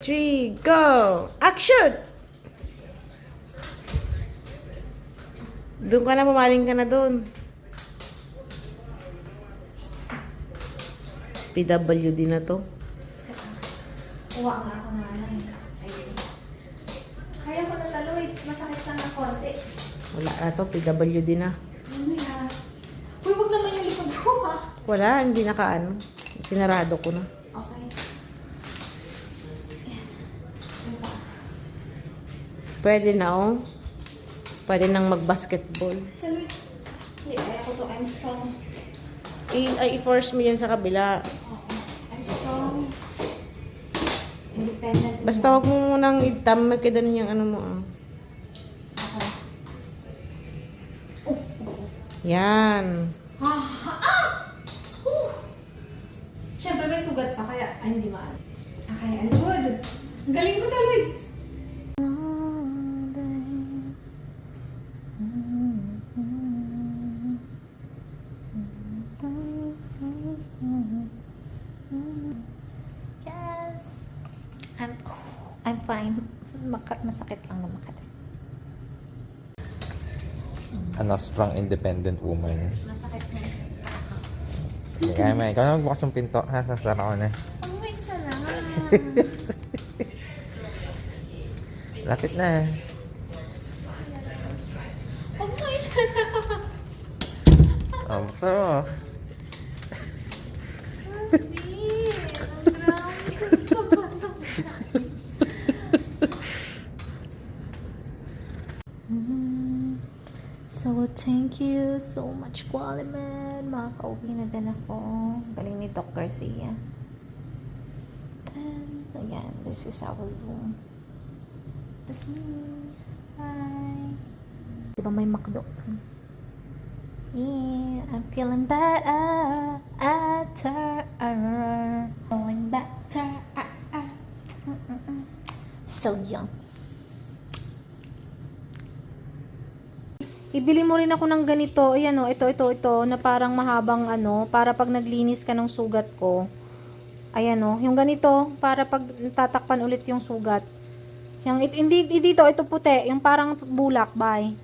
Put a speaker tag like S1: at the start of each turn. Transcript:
S1: 3, go! Action! Doon ka na, pumaling ka na doon. PWD na to.
S2: Uwa nga ako na lang. Kaya ko na taloy. Masakit lang ng konti.
S1: Wala na to, PWD na.
S2: Ano yan? Uy, wag naman yung likod ko ha.
S1: Wala, hindi nakaano. Sinarado ko na.
S2: Okay. Ayan. Ano pa?
S1: Pwede na, oh. Pwede nang mag-basketball.
S2: Taloy. Hindi, kaya ko to. I'm strong.
S1: I-force mo yan sa kabila.
S2: Okay. I'm strong. Independent.
S1: Basta huwag mo munang itam, magkidan yung ano mo, ah.
S2: Okay.
S1: Yan.
S2: Ha? Ah! Siyempre may sugat pa, kaya hindi maan. Okay, I'm good. Ang galing ko taloy. Yes. I'm fine. Masakit lang na makati.
S3: Strong independent woman.
S2: Masakit na.
S3: Kaya may, ikaw na magbukas ng pinto. Ha, sasara ko na.
S2: Oh, may sarap.
S3: Lapit na.
S2: Oh, may sarap.
S3: Buksan mo.
S2: So, thank you so much, Qualiman. Makakauwi na din ako. Galing ni Doc Garcia. Then, ayan, this is our room. That's me. Hi. Diba may McDo? Yeah, I'm feeling better after feeling better. So young. Ibili mo rin ako ng ganito. Ayan o, ito, na parang mahabang ano, para pag naglinis ka ng sugat ko. Ayan o, yung ganito, para pag tatakpan ulit yung sugat. Yung, hindi dito, ito puti, yung parang bulak, bye.